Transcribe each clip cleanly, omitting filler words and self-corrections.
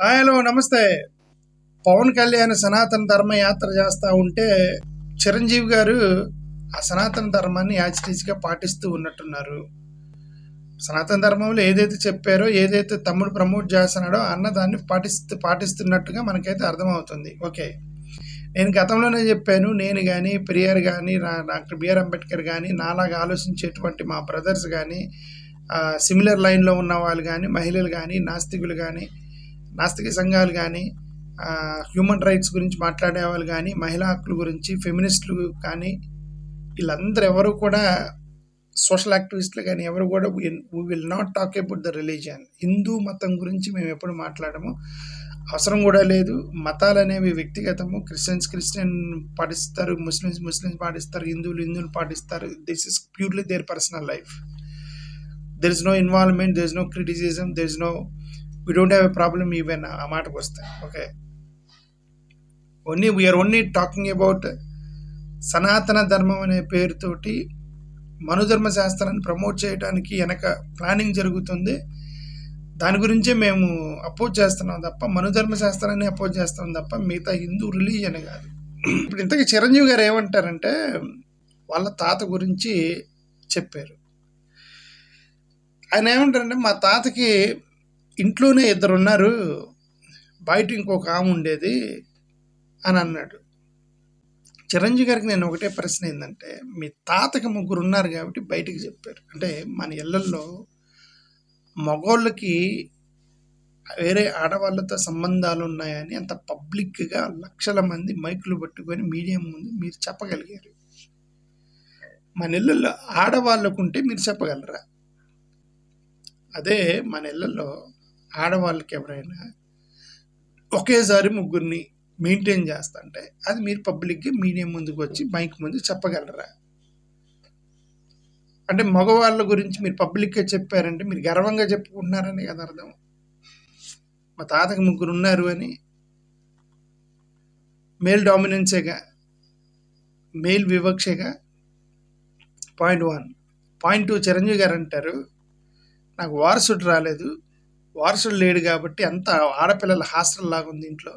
Hello నమస్తే. పవన్ కళ్యాణ్ సనాతన ధర్మ యాత్ర చేస్తూ ఉంటే చిరంజీవి గారు ఆ సనాతన ధర్మాన్ని యాజిటీజ్గా పాటిస్తూ ఉన్నట్టున్నారు. సనాతన ధర్మంలో ఏదైతే చెప్పారో, ఏదైతే తమ్ముడు ప్రమోట్ చేస్తున్నాడో అన్న దాన్ని పాటిస్తున్నట్టుగా మనకైతే అర్థమవుతుంది. ఓకే, నేను గతంలోనే చెప్పాను. నేను కానీ, పెరియార్ కానీ, డాక్టర్ బిఆర్ అంబేద్కర్ కానీ, నాలాగా ఆలోచించేటువంటి మా బ్రదర్స్ కానీ, సిమిలర్ లైన్లో ఉన్న వాళ్ళు కానీ, మహిళలు కానీ, నాస్తికులు కానీ, నాస్తిక సంఘాలు కానీ, హ్యూమన్ రైట్స్ గురించి మాట్లాడే వాళ్ళు కానీ, మహిళా హక్కుల గురించి, ఫెమినిస్టులు కానీ, వీళ్ళందరూ ఎవరు కూడా సోషల్ యాక్టివిస్టులు కానీ ఎవరు కూడా we will not talk about the religion. Hindu మతం గురించి మేము ఎప్పుడు మాట్లాడము, అవసరం కూడా లేదు. మతాలు అనేవి వ్యక్తిగతము. క్రిస్టియన్ పాటిస్తారు, ముస్లిమ్స్ పాటిస్తారు, హిందువులు పాటిస్తారు. This is purely their personal life. There is no involvement, there is no criticism, there is no, we don't have a problem even ఆ మాటకు వస్తే. Okay, we're only talking about సనాతన ధర్మం అనే పేరుతోటి మనుధర్మ శాస్త్రాన్ని ప్రమోట్ చేయడానికి వెనక ప్లానింగ్ జరుగుతుంది. దాని గురించే మేము అపోజ్ చేస్తున్నాం తప్ప, మనుధర్మ శాస్త్రాన్ని అపోజ్ చేస్తున్నాం తప్ప మిగతా హిందూ రిలీజియన్ కాదు. ఇప్పుడు ఇంతకీ చిరంజీవి గారు ఏమంటారంటే, వాళ్ళ తాత గురించి చెప్పారు. ఆయన ఏమంటారంటే, మా తాతకి ఇంట్లోనే 2 ఉన్నారు, బయట ఇంకొక ఆమె ఉండేది అని అన్నాడు. చిరంజీవి గారికి నేను ఒకటే ప్రశ్న ఏంటంటే, మీ తాతకి 3 ఉన్నారు కాబట్టి బయటికి చెప్పారు అంటే, మన ఇళ్లల్లో మగోళ్ళకి వేరే ఆడవాళ్ళతో సంబంధాలు ఉన్నాయని అంత పబ్లిక్గా లక్షల మంది మైకులు పట్టుకొని మీడియా ముందు మీరు చెప్పగలిగారు. మన ఇళ్లలో ఆడవాళ్ళకు ఉంటే మీరు చెప్పగలరా? అదే మన ఇళ్లలో ఆడవాళ్ళకి ఎవరైనా ఒకేసారి 3 మెయింటైన్ చేస్తుంటే అది మీరు పబ్లిక్గా మీడియా ముందుకు వచ్చి మైక్ ముందు చెప్పగలరా? అంటే మగవాళ్ళ గురించి మీరు పబ్లిక్గా చెప్పారంటే మీరు గర్వంగా చెప్పుకుంటున్నారని కదా అర్థం. మా తాతకి 3 ఉన్నారు అని మేల్ డామినెన్సేగా, మేల్ వివక్షగా. పాయింట్ 1. పాయింట్ 2, చిరంజీవి గారు అంటారు, నాకు వారసుడు రాలేదు, వారసుడు లేడు కాబట్టి అంత ఆడపిల్లల హాస్టల్ లాగా ఉంది ఇంట్లో,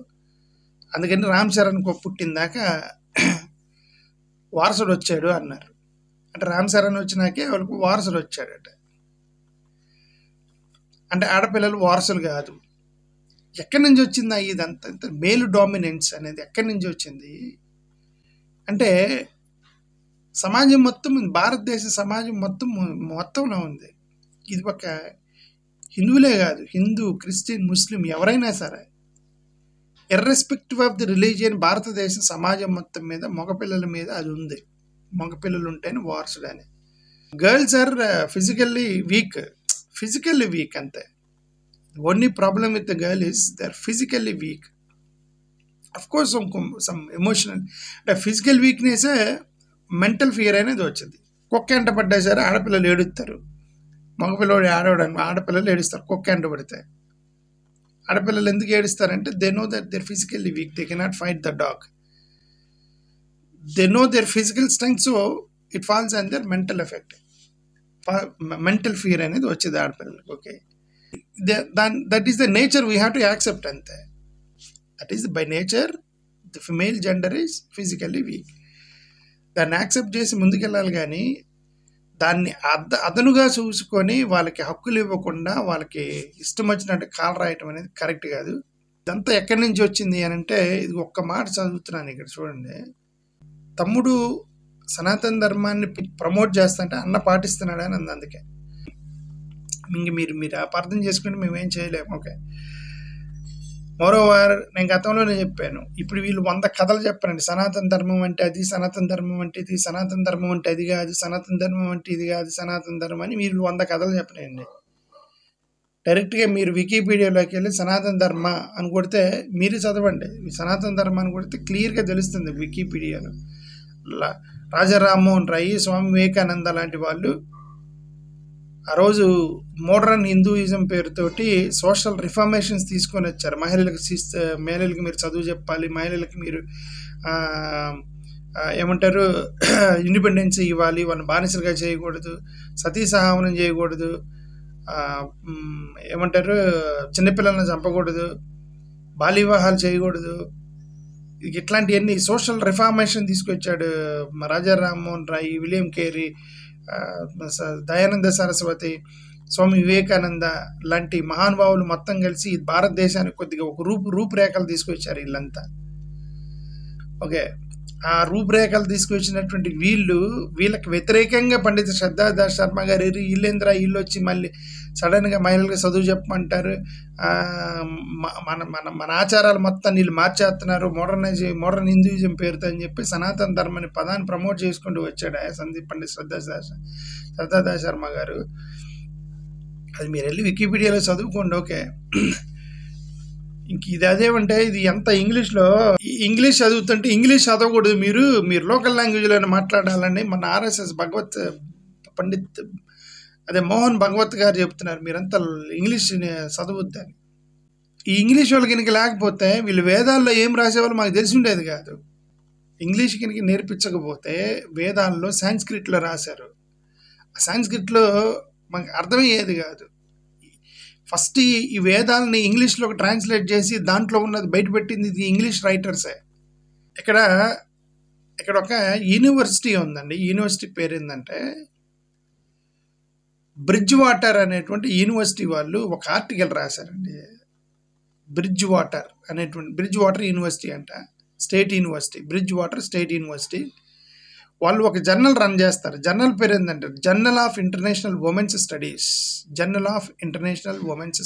అందుకని రామ్ చరణ్ పుట్టిందాక వారసుడు వచ్చాడు అన్నారు. అంటే రామ్ చరణ్ వచ్చినాకే వాళ్ళకు వారసుడు వచ్చాడట. అంటే ఆడపిల్లలు వారసులు కాదు. ఎక్కడి నుంచి వచ్చిందా ఇదంతా? మేలు డామినెన్స్ అనేది ఎక్కడి నుంచి వచ్చింది అంటే, సమాజం మొత్తం, భారతదేశ సమాజం మొత్తంలో ఉంది. ఇది ఒక హిందువులే కాదు, హిందూ, క్రిస్టియన్, ముస్లిం ఎవరైనా సరే, ఇర్రెస్పెక్టివ్ ఆఫ్ ది రిలీజియన్, భారతదేశ సమాజం మొత్తం మీద మగపిల్లల మీద అది ఉంది. మగపిల్లలు ఉంటేనే వారసుడు అని. గర్ల్స్ ఆర్ ఫిజికల్లీ వీక్ అంతే. Only problem with the girl is they are physically weak. Of course some emotional, అంటే ఫిజికల్ వీక్నెసే మెంటల్ ఫియర్ అనేది వచ్చింది. కుక్క ఎంట పడ్డా సరే ఆడపిల్లలు ఏడుస్తారు, మగపిల్లడు ఆడపిల్లలు ఏడుస్తారు. కుక్క ఎంట పడితే ఆడపిల్లలు ఎందుకు ఏడుస్తారంటే, they know that they're physically weak, they cannot fight the dog, they know their physical strength, so it falls and their mental effect. Mental fear అనేది వచ్చేది ఆడపిల్లలకు. Okay, that is the nature, we have to accept అంతే. That is by nature the female gender is physically weak. దాన్ని accept చేసి ముందుకెళ్ళాలి కానీ దాన్ని అదనుగా చూసుకొని వాళ్ళకి హక్కులు ఇవ్వకుండా వాళ్ళకి ఇష్టం వచ్చినట్టు కాలు రాయటం అనేది కరెక్ట్ కాదు. ఇదంతా ఎక్కడి నుంచి వచ్చింది అని అంటే, ఇది ఒక్క మాట చదువుతున్నాను ఇక్కడ చూడండి. తమ్ముడు సనాతన ధర్మాన్ని ప్రమోట్ చేస్తుంటే అన్న పాటిస్తున్నాడు అని అంది. అందుకే మీరు అపార్థం చేసుకుంటే మేమేం చేయలేము. ఓకే, మోరోవర్ నేను గతంలోనే చెప్పాను, ఇప్పుడు వీళ్ళు 100 కథలు చెప్పారండి. సనాతన ధర్మం అంటే అది, సనాతన ధర్మం అంటే ఇది, సనాతన ధర్మం అంటే అది కాదు, సనాతన ధర్మం అంటే ఇది కాదు, సనాతన ధర్మం అని మీరు 100 కథలు చెప్పనండి. డైరెక్ట్గా మీరు వికీపీడియాలోకి వెళ్ళి సనాతన ధర్మ అని కొడితే మీరు చదవండి. సనాతన ధర్మ అని కొడితే క్లియర్గా తెలుస్తుంది వికీపీడియాలో. రాజా రామ్మోహన్ రాయ్, స్వామి వివేకానంద లాంటి వాళ్ళు ఆ రోజు మోడర్న్ హిందూయిజం పేరుతోటి సోషల్ రిఫార్మేషన్స్ తీసుకొని వచ్చారు. మహిళలకి మీరు చదువు చెప్పాలి, మహిళలకి మీరు ఏమంటారు ఇండిపెండెన్స్ ఇవ్వాలి, వాళ్ళని బానిసలుగా చేయకూడదు, సతీ సహగమనం చేయకూడదు, ఏమంటారు చిన్నపిల్లలను చంపకూడదు, బాల్య వివాహాలు చేయకూడదు. ఇట్లాంటివన్నీ సోషల్ రిఫార్మేషన్ తీసుకొచ్చాడు రాజా రామ్మోహన్ రాయ్, విలియం కేరీ, దయానంద సరస్వతి, స్వామి వివేకానంద లాంటి మహానుభావులు మొత్తం కలిసి భారతదేశానికి కొద్దిగా ఒక రూపురేఖలు తీసుకొచ్చారు వీళ్ళంతా. ఓకే, ఆ రూపురేఖలు తీసుకొచ్చినటువంటి వీళ్ళకి వ్యతిరేకంగా పండిత శ్రద్ధాదాస్ శర్మ గారు వీళ్ళు వచ్చి మళ్ళీ సడన్గా మహిళలకు చదువు చెప్పమంటారు, మన మన మన ఆచారాలు మొత్తం వీళ్ళు మార్చేస్తున్నారు, మోడర్న్ హిందూయిజం పేరుతో అని చెప్పి సనాతన ధర్మాన్ని పదాన్ని ప్రమోట్ చేసుకుంటూ వచ్చాడు పండిత శ్రద్ధాదాస్ శర్మ గారు. అది మీరు వెళ్ళి వికీపీడియాలో చదువుకోండి. ఓకే, ఇంక ఇది అదేమంటే ఇది ఎంత ఇంగ్లీష్ చదువుతుంటే ఇంగ్లీష్ చదవకూడదు, మీరు లోకల్ లాంగ్వేజ్లోనే మాట్లాడాలని మన ఆర్ఎస్ఎస్ పండిత్ మోహన్ భగవత్ గారు చెప్తున్నారు. మీరంతా ఇంగ్లీష్ చదవద్దని. ఈ ఇంగ్లీష్ వాళ్ళకి కనుక లేకపోతే వీళ్ళు వేదాల్లో ఏం రాసేవాళ్ళు మాకు తెలిసి ఉండేది కాదు. ఇంగ్లీష్ కనుక నేర్పించకపోతే వేదాల్లో సాంస్క్రిట్లో రాశారు, ఆ సాంస్క్రిట్లో మాకు అర్థమయ్యేది కాదు. ఫస్ట్ ఈ వేదాలని ఇంగ్లీష్లోకి ట్రాన్స్లేట్ చేసి దాంట్లో ఉన్నది బయటపెట్టింది ఇది ఇంగ్లీష్ రైటర్సే. ఇక్కడ ఒక యూనివర్సిటీ ఉందండి. యూనివర్సిటీ పేరు ఏంటంటే బ్రిడ్జ్ వాటర్ అనేటువంటి యూనివర్సిటీ వాళ్ళు ఒక ఆర్టికల్ రాశారండి. బ్రిడ్జ్ వాటర్ యూనివర్సిటీ అంట, state university, bridge water state university. వాళ్ళు ఒక జర్నల్ రన్ చేస్తారు. జర్నల్ పేరు ఏంటంటే journal of international women's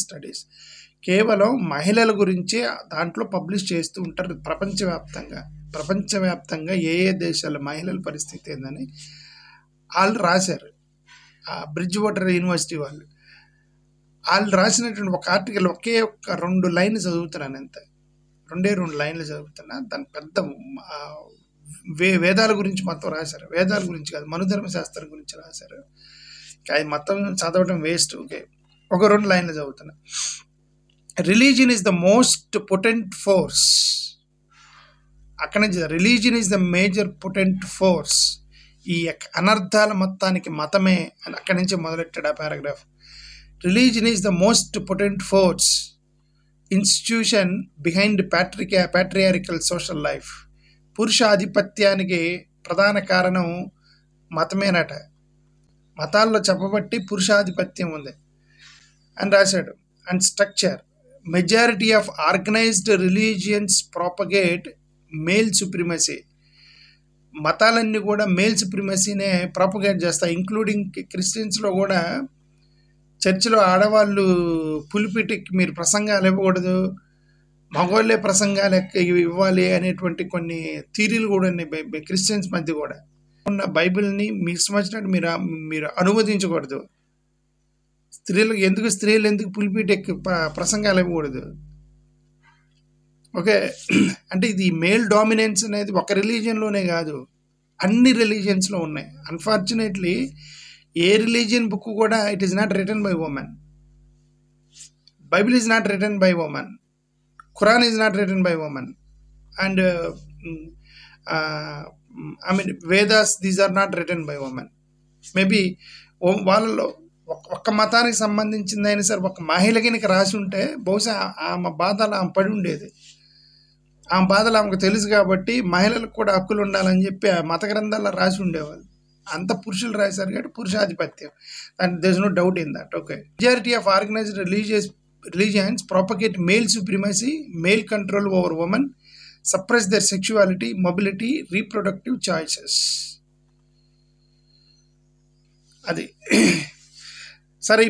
studies. కేవలం మహిళల గురించే దాంట్లో పబ్లిష్ చేస్తూ ఉంటారు ప్రపంచవ్యాప్తంగా ఏ దేశాల మహిళల పరిస్థితి ఏందని వాళ్ళు రాశారు. ఆ బ్రిడ్జ్ వాటర్ యూనివర్సిటీ వాళ్ళు రాసినటువంటి ఒక ఆర్టికల్ ఒకే ఒక్క 2 లైన్లు చదువుతున్నాను, అంతే. 2 లైన్లు చదువుతున్నా. దాని పెద్ద వేదాల గురించి మొత్తం రాశారు. వేదాల గురించి కాదు, మనుధర్మ శాస్త్రం గురించి రాశారు. అది మొత్తం చదవడం వేస్ట్. ఓకే, ఒక 2 లైన్లు చదువుతున్నా. Religion is the most potent force. అక్కడి నుంచి religion is the major potent force. ఈ అనర్థాల మొత్తానికి మతమే అని అక్కడి నుంచి మొదలెట్టాడు ఆ paragraph. Religion is the most potent force institution behind patriarchal social life. పురుష ఆధిపత్యానికి ప్రధాన కారణం మతమేనట. మతాల్లో చెప్పబట్టి పురుషాధిపత్యం ఉంది అని రాశాడు. And structure majority of organised religions propagate male supremacy. మతాలన్నీ కూడా మేల్ సుప్రిమసీనే ప్రాపగేట్ చేస్తాయి. ఇంక్లూడింగ్ క్రిస్టియన్స్లో కూడా చర్చిలో ఆడవాళ్ళు పులిపిటికి మీరు ప్రసంగాలు ఇవ్వకూడదు, మగవాళ్ళే ప్రసంగాలు ఇవ్వాలి అనేటువంటి కొన్ని థీరీలు కూడా ఉన్నాయి క్రిస్టియన్స్ మధ్య కూడా. ఉన్న బైబిల్ని మీకు సంబంధించినట్టు మీరు అనువదించకూడదు. స్త్రీలు ఎందుకు పులిపిటెక్కి ప్రసంగాలు ఇవ్వకూడదు. ఓకే, అంటే ఇది మేల్ డామినెన్స్ అనేది ఒక రిలీజియన్లోనే కాదు, అన్ని రిలీజియన్స్లో ఉన్నాయి. అన్ఫార్చునేట్లీ ఏ రిలీజియన్ బుక్ కూడా it is not written by women. Bible is not written by women, Quran is not written by women, and Vedas these are not written by women. Maybe వాళ్ళలో ఒక్క మతానికి సంబంధించింది అయినా సరే ఒక మహిళకి రాసి ఉంటే బహుశా ఆమె బాధలు ఆమె పడి ఉండేది. ఆమె బాధలు ఆమెకు తెలుసు కాబట్టి మహిళలకు కూడా హక్కులు ఉండాలని చెప్పి ఆ మత గ్రంథాల్లో రాసి ఉండేవాళ్ళు. అంత పురుషులు రాశారు కాబట్టి పురుషాధిపత్యం, and there is no doubt in that. Okay, majority of organised religions propagate male supremacy, male control over women, suppress their sexuality, mobility, reproductive choices. అది సరే.